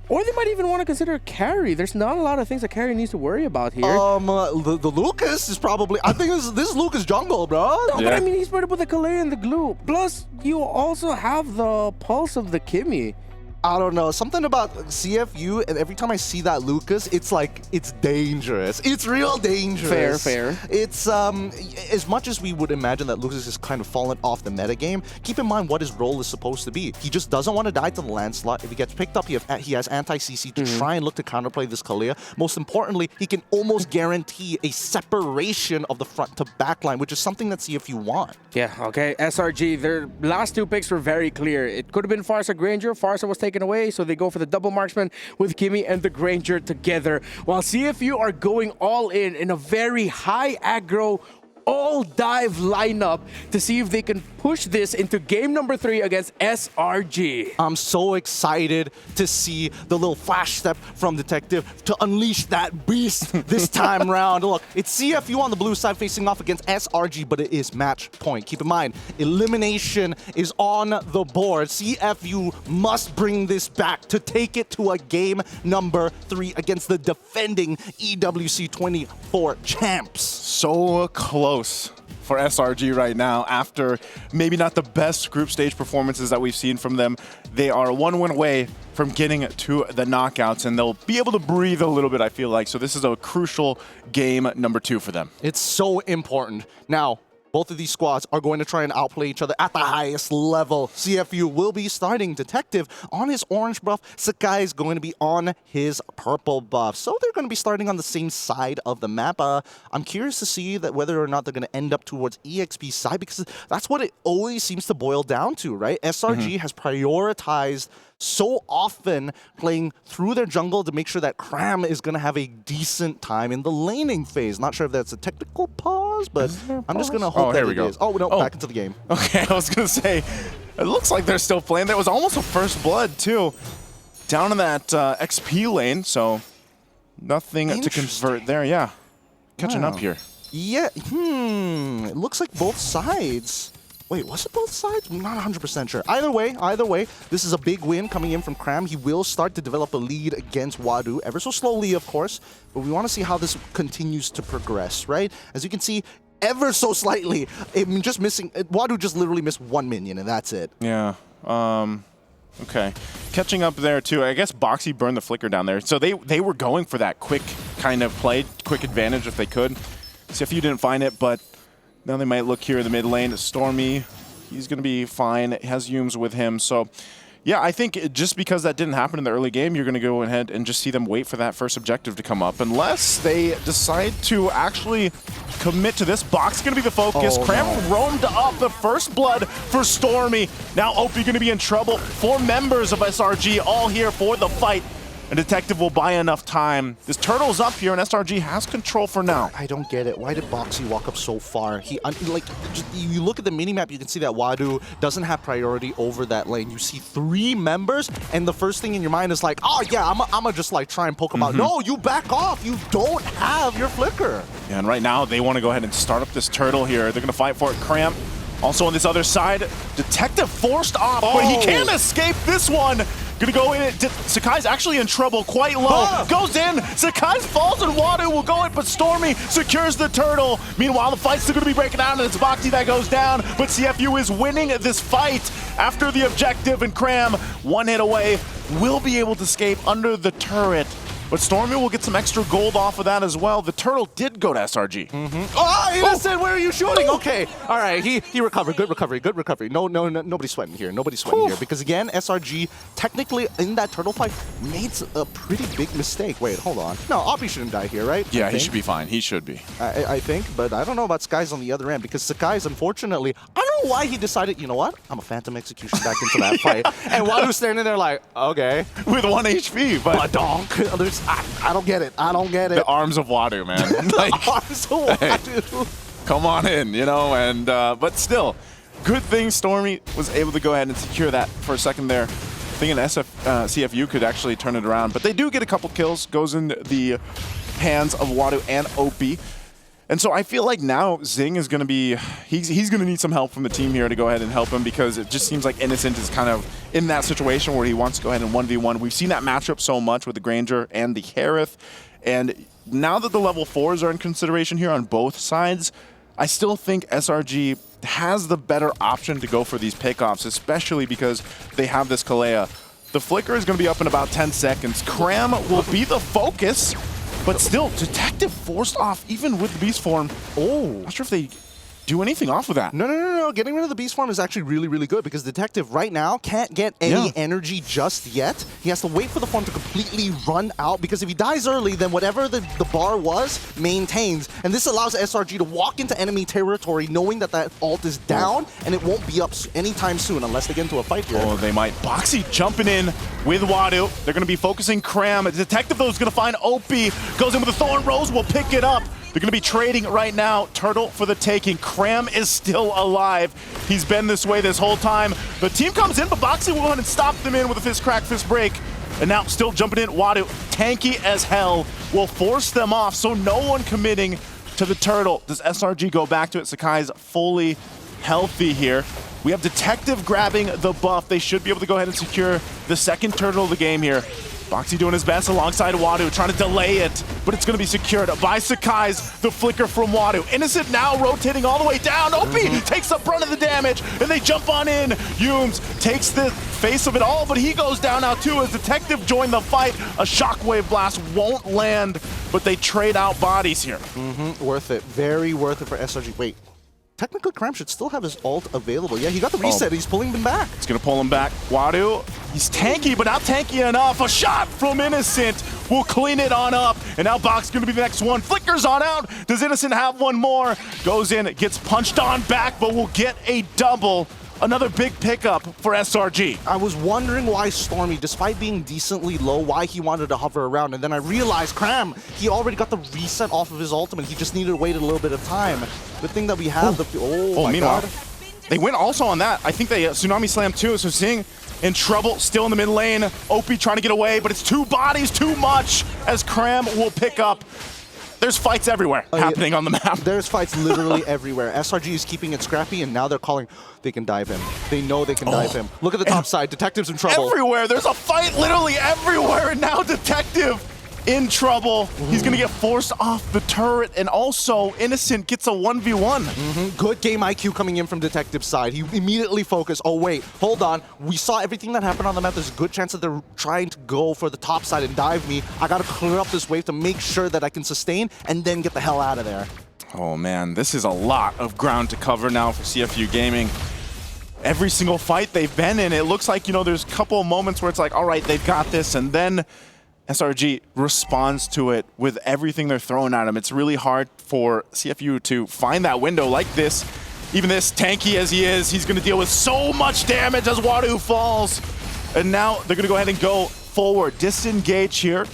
Or they might even want to consider carry. There's not a lot of things that carry needs to worry about here. The Lucas is probably... I think this is Lucas jungle, bro. No, but I mean, he's paired up with the Kalei and the glue. Plus, you also have the pulse of the Kimmy. I don't know, something about CFU, and every time I see that Lucas, it's like, it's dangerous. It's real dangerous. Fair. It's, as much as we would imagine that Lucas has kind of fallen off the metagame, keep in mind what his role is supposed to be. He just doesn't want to die to the landslide. If he gets picked up, he has anti-CC to try and look to counterplay this Kalia. Most importantly, he can almost guarantee a separation of the front to back line, which is something that CFU want. Yeah, okay. SRG, their last two picks were very clear. It could have been Farsa Granger. Farsa was taken away, so they go for the double marksman with Kimmy and the Granger together, while CFU are going all in a very high aggro all dive lineup to see if they can push this into game number 3 against SRG. I'm so excited to see the little flash step from Detective to unleash that beast this time round. Look, it's CFU on the blue side facing off against SRG, but it is match point. Keep in mind, elimination is on the board. CFU must bring this back to take it to a game number 3 against the defending EWC 24 champs. So close for SRG right now after maybe not the best group stage performances that we've seen from them. They are one win away from getting to the knockouts, and they'll be able to breathe a little bit, I feel like. So this is a crucial game number 2 for them. It's so important. Now, both of these squads are going to try and outplay each other at the highest level. CFU will be starting Detective on his orange buff. Sakai is going to be on his purple buff. So they're going to be starting on the same side of the map. I'm curious to see that whether or not they're going to end up towards EXP's side, because that's what it always seems to boil down to, right? SRG has prioritized so often playing through their jungle to make sure that Cram is going to have a decent time in the laning phase. Not sure if that's a technical pause, but I'm just going to hope that it is. Oh, no, back into the game. Okay, I was going to say, it looks like they're still playing. That was almost a first blood, too. Down in that XP lane, so nothing to convert there. Yeah, catching up here. Yeah, it looks like both sides. Wait, was it both sides? I'm not 100% sure. Either way, this is a big win coming in from Cram. He will start to develop a lead against Wadu, ever so slowly, of course, but we want to see how this continues to progress, right? As you can see, ever so slightly, just missing, Wadu just literally missed 1 minion, and that's it. Yeah, okay. Catching up there, too. I guess Boxy burned the flicker down there. So they were going for that quick kind of play, quick advantage if they could. See if you didn't find it, but now they might look here in the mid lane. Stormy, he's going to be fine. Has Yumes with him. So, yeah, I think just because that didn't happen in the early game, you're going to go ahead and just see them wait for that first objective to come up. Unless they decide to actually commit to this. Box going to be the focus. Cram roamed up the first blood for Stormy. Now Opie going to be in trouble. 4 members of SRG all here for the fight. And Detective will buy enough time. This turtle's up here, and SRG has control for now. I don't get it. Why did Boxy walk up so far? You look at the minimap, you can see that Wadu doesn't have priority over that lane. You see 3 members, and the first thing in your mind is like, oh yeah, I'm gonna just like try and poke him out. No, you back off. You don't have your flicker. Yeah, and right now they want to go ahead and start up this turtle here. They're gonna fight for it. Cramp. Also on this other side, Detective forced off, but he can't escape this one. Gonna go in. Sakai's actually in trouble, quite low. Goes in. Sakai falls, and Wadu will go in, but Stormy secures the turtle. Meanwhile, the fight's still gonna be breaking down, and it's Bhakti that goes down. But CFU is winning this fight after the objective, and Cram, 1 hit away, will be able to escape under the turret. But Stormy will get some extra gold off of that as well. The turtle did go to SRG. Oh, innocent! Where are you shooting? Okay, all right. He recovered. Good recovery. Good recovery. No, nobody's sweating here. Nobody's sweating here because again, SRG technically in that turtle fight made a pretty big mistake. Wait, hold on. No, Opie shouldn't die here, right? Yeah, he should be fine. He should be. I think, but I don't know about Skies on the other end because Sakai's unfortunately, I don't know why he decided. You know what? I'm a Phantom Execution back into that fight, and Wadu's standing there like, okay, with 1 HP, but donk. I don't get it. I don't get it. The arms of Wadu, man. Like, the arms of Wadu. Hey, come on in, you know, and but still, good thing Stormy was able to go ahead and secure that for a second there. Thinking CFU could actually turn it around, but they do get a couple kills. Goes in the hands of Wadu and Opie. And so I feel like now Zing is going to be, he's going to need some help from the team here to go ahead and help him, because it just seems like Innocent is kind of in that situation where he wants to go ahead and 1v1. We've seen that matchup so much with the Granger and the Harith, and now that the level 4s are in consideration here on both sides, I still think SRG has the better option to go for these pickoffs, especially because they have this Kalea. The Flicker is going to be up in about 10 seconds. Cram will be the focus, but still, Detective forced off even with the Beast form. Oh, not sure if they do anything off of that. No. Getting rid of the Beast form is actually really, really good, because Detective right now can't get any energy just yet. He has to wait for the form to completely run out, because if he dies early, then whatever the bar was maintains. And this allows SRG to walk into enemy territory knowing that that ult is down, and it won't be up anytime soon unless they get into a fight here. Oh, they might. Boxy jumping in with Wadu. They're going to be focusing Cram. Detective, though, is going to find Opie. Goes in with the Thorn Rose. Will pick it up. They're going to be trading right now. Turtle for the taking. Cram is still alive. He's been this way this whole time. The team comes in, but Boxy will go ahead and stop them in with a fist crack, fist break. And now still jumping in. Wadu, tanky as hell, will force them off, so no one committing to the Turtle. Does SRG go back to it? Sakai's fully healthy here. We have Detective grabbing the buff. They should be able to go ahead and secure the second Turtle of the game here. Boxy doing his best alongside Wadu, trying to delay it, but it's going to be secured by Sakai's the Flicker from Wadu. Innocent now rotating all the way down. Opie takes the brunt of the damage, and they jump on in. Yumes takes the face of it all, but he goes down now too as Detective joined the fight. A Shockwave Blast won't land, but they trade out bodies here. Worth it. Very worth it for SRG. Wait. Technically, Cram should still have his ult available. Yeah, he got the reset. He's pulling him back. It's going to pull him back. Wadu, he's tanky, but not tanky enough. A shot from Innocent will clean it on up. And now Box going to be the next one. Flickers on out. Does Innocent have one more? Goes in, gets punched on back, but will get a double. Another big pickup for SRG. I was wondering why Stormy, despite being decently low, why he wanted to hover around. And then I realized, Cram, he already got the reset off of his ultimate. He just needed to wait a little bit of time. Good thing that we have the... Oh my god. They went also on that. I think they Tsunami Slam too, so Zing in trouble, still in the mid lane. Opie trying to get away, but it's two bodies too much as Cram will pick up. There's fights everywhere happening on the map. There's fights literally everywhere. SRG is keeping it scrappy, and now they're calling, they can dive him. They know they can dive him. Look at the top side. Detective's in trouble. Everywhere. There's a fight literally everywhere, and now Detective in trouble. He's going to get forced off the turret, and also Innocent gets a 1v1. Good game IQ coming in from Detective's side. He immediately focused. Oh, wait, hold on. We saw everything that happened on the map. There's a good chance that they're trying to go for the top side and dive me. I got to clear up this wave to make sure that I can sustain and then get the hell out of there. Oh, man, this is a lot of ground to cover now for CFU Gaming. Every single fight they've been in, it looks like, you know, there's a couple of moments where it's like, all right, they've got this, and then SRG responds to it with everything they're throwing at him. It's really hard for CFU to find that window like this. Even this tanky as he is, he's going to deal with so much damage as Wadu falls. And now they're going to go ahead and go forward. Disengage here.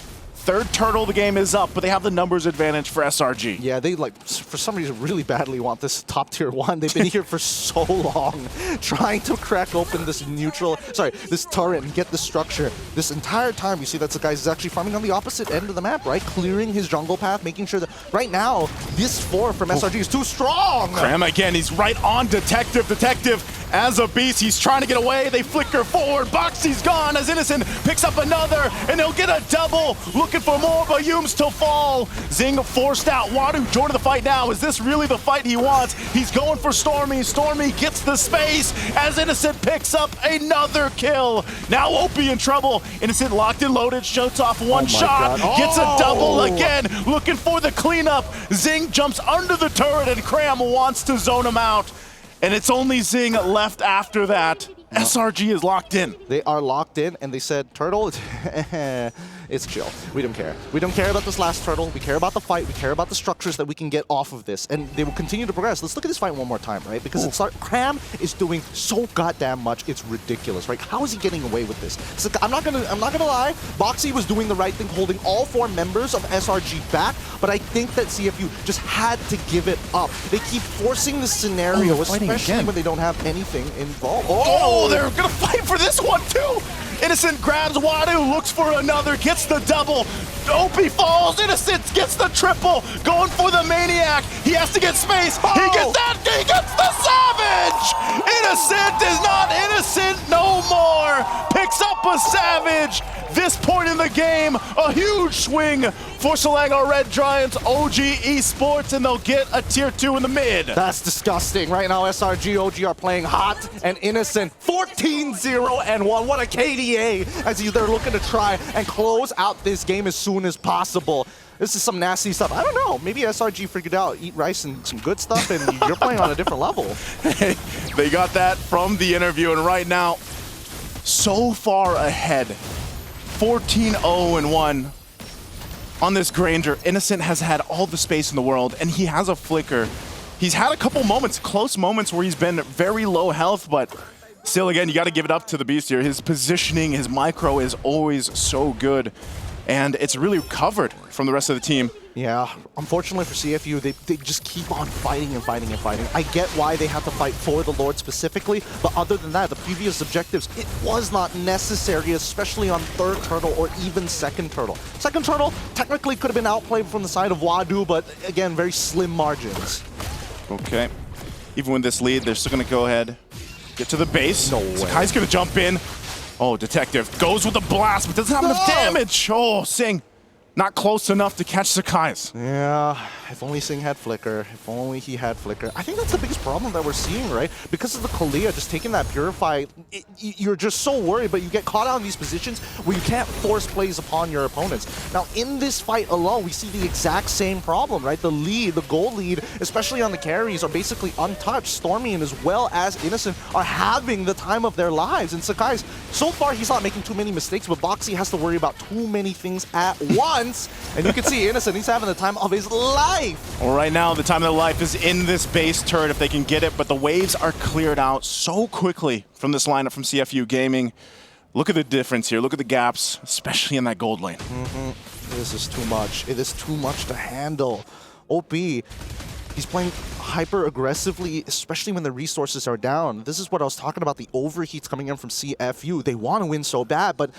Third turtle, the game is up, but they have the numbers advantage for SRG. Yeah, they, like, for some reason, really badly want this top tier 1. They've been here for so long, trying to crack open this this turret and get the structure. This entire time, you see that the guy is actually farming on the opposite end of the map, right? Clearing his jungle path, making sure that right now, this 4 from SRG is too strong. Cram again, he's right on Detective. Detective, as a beast, he's trying to get away. They flicker forward. Boxy's gone as Innocent picks up another, and he'll get a double. Looking for more, but Yumes to fall. Zing forced out. Wadu joining the fight now. Is this really the fight he wants? He's going for Stormy. Stormy gets the space as Innocent picks up another kill. Now Opie in trouble. Innocent locked and loaded, shoots off one shot, gets a double again. Looking for the cleanup. Zing jumps under the turret, and Cram wants to zone him out. And it's only Zing left after that. SRG is locked in. They are locked in, and they said, Turtle, it's chill. We don't care. We don't care about this last turtle. We care about the fight. We care about the structures that we can get off of this. And they will continue to progress. Let's look at this fight one more time, right? Because Cram is doing so goddamn much. It's ridiculous, right? How is he getting away with this? So I'm not gonna lie. Boxy was doing the right thing, holding all 4 members of SRG back. But I think that CFU just had to give it up. They keep forcing this scenario, especially when they don't have anything involved. Oh, they're gonna fight for this one too. Innocent grabs Wadu, looks for another, gets the double. Opie falls, Innocent gets the triple, going for the Maniac. He has to get space. He gets that, he gets the Savage! Innocent is not innocent no more. Picks up a Savage. This point in the game, a huge swing for Srg.Og Red Giants, OG Esports, and they'll get a tier 2 in the mid. That's disgusting. Right now, Srg.Og are playing hot and innocent. 14-0-1. What a KDA as they're looking to try and close out this game as soon as possible. This is some nasty stuff. I don't know. Maybe SRG figured out eat rice and some good stuff, and you're playing on a different level. They got that from the interview, and right now, so far ahead. 14-0-1 on this Granger. Innocent has had all the space in the world, and he has a flicker. He's had a couple moments, close moments, where he's been very low health, but still, again, you got to give it up to the Beast here. His positioning, his micro is always so good, and it's really covered from the rest of the team. Yeah, unfortunately for CFU, they just keep on fighting and fighting and fighting. I get why they have to fight for the Lord specifically, but other than that, the previous objectives, it was not necessary, especially on third turtle or even second turtle. Second turtle technically could have been outplayed from the side of Wadu, but again, very slim margins. Okay. Even with this lead, they're still going to go ahead, get to the base. No way. Sakai's going to jump in. Oh, Detective goes with a blast, but doesn't have enough damage. Oh, Sing. Not close enough to catch Sakai's. Yeah, if only Sing had Flicker. If only he had Flicker. I think that's the biggest problem that we're seeing, right? Because of the Kalia just taking that Purify, you're just so worried, but you get caught out in these positions where you can't force plays upon your opponents. Now, in this fight alone, we see the exact same problem, right? The lead, the goal lead, especially on the carries, are basically untouched. Stormy and as well as Innocent are having the time of their lives. And Sakai's, so far, he's not making too many mistakes, but Boxy has to worry about too many things at once. And you can see Innocent, he's having the time of his life. Well, right now, the time of their life is in this base turret if they can get it, but the waves are cleared out so quickly from this lineup from CFU Gaming. Look at the difference here. Look at the gaps, especially in that gold lane. This is too much. It is too much to handle. OP, he's playing hyper aggressively, especially when the resources are down. This is what I was talking about, the overheats coming in from CFU. They want to win so bad, but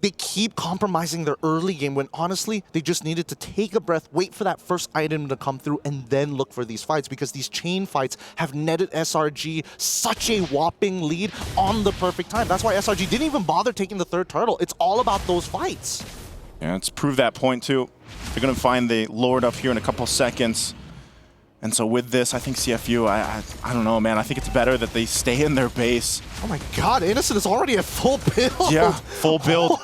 they keep compromising their early game when honestly, they just needed to take a breath, wait for that first item to come through, and then look for these fights, because these chain fights have netted SRG such a whopping lead on the perfect time. That's why SRG didn't even bother taking the third turtle. It's all about those fights. Yeah, let's prove that point too. They're going to find the Lord up here in a couple seconds. And so with this, I think CFU, I don't know, man. I think it's better that they stay in their base. Oh my god, Innocent is already at full build. Yeah, full build.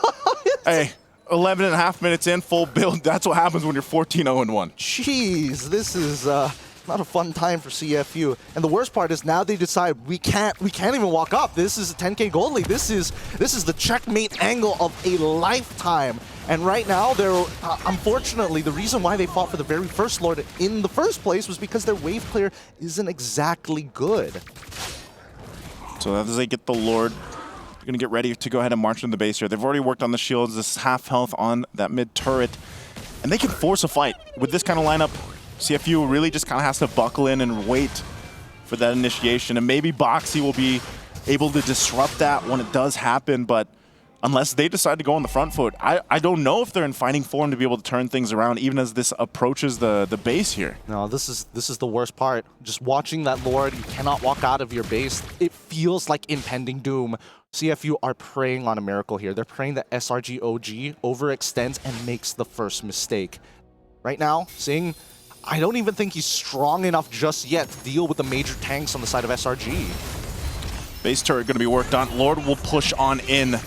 Hey, 11 and a half minutes in, full build. That's what happens when you're 14-0-1. Jeez, this is not a fun time for CFU. And the worst part is now they decide we can't even walk up. This is a 10K gold lead. This is the checkmate angle of a lifetime. And right now, they're unfortunately, the reason why they fought for the very first Lord in the first place was because their wave clear isn't exactly good. So as they get the Lord, they're going to get ready to go ahead and march in the base here. They've already worked on the shields, this half health on that mid turret, and they can force a fight. With this kind of lineup, CFU really just kind of has to buckle in and wait for that initiation, and maybe Boxy will be able to disrupt that when it does happen, but unless they decide to go on the front foot, I don't know if they're in fighting form to be able to turn things around even as this approaches the base here. No, this is the worst part. Just watching that Lord, you cannot walk out of your base. It feels like impending doom. CFU are praying on a miracle here. They're praying that Srg.Og overextends and makes the first mistake. Right now, Sing, I don't even think he's strong enough just yet to deal with the major tanks on the side of SRG. Base turret going to be worked on. Lord will push on in.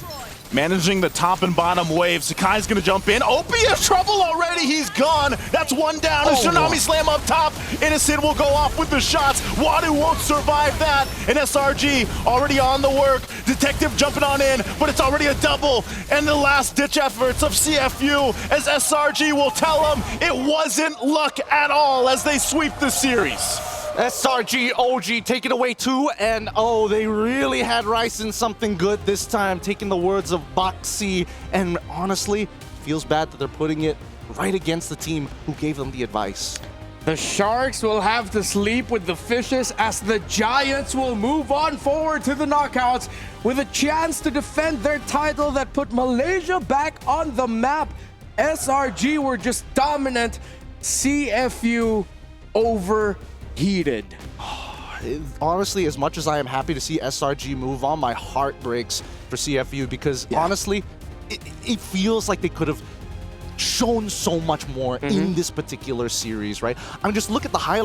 Managing the top and bottom wave. Sakai's gonna jump in. Opie has trouble already. He's gone. That's one down. A Tsunami Slam up top. Innocent will go off with the shots. Wadu won't survive that. And SRG already on the work. Detective jumping on in, but it's already a double. And the last ditch efforts of CFU as SRG will tell them it wasn't luck at all as they sweep the series. Srg.Og taking away 2, and oh, they really had Rice in something good this time, taking the words of Boxy, and honestly, feels bad that they're putting it right against the team who gave them the advice. The Sharks will have to sleep with the fishes as the Giants will move on forward to the knockouts with a chance to defend their title that put Malaysia back on the map. SRG were just dominant. CFU overheated. Honestly, as much as I am happy to see SRG move on, my heart breaks for CFU because honestly, it feels like they could have shown so much more in this particular series, right? I mean, just look at the highlights.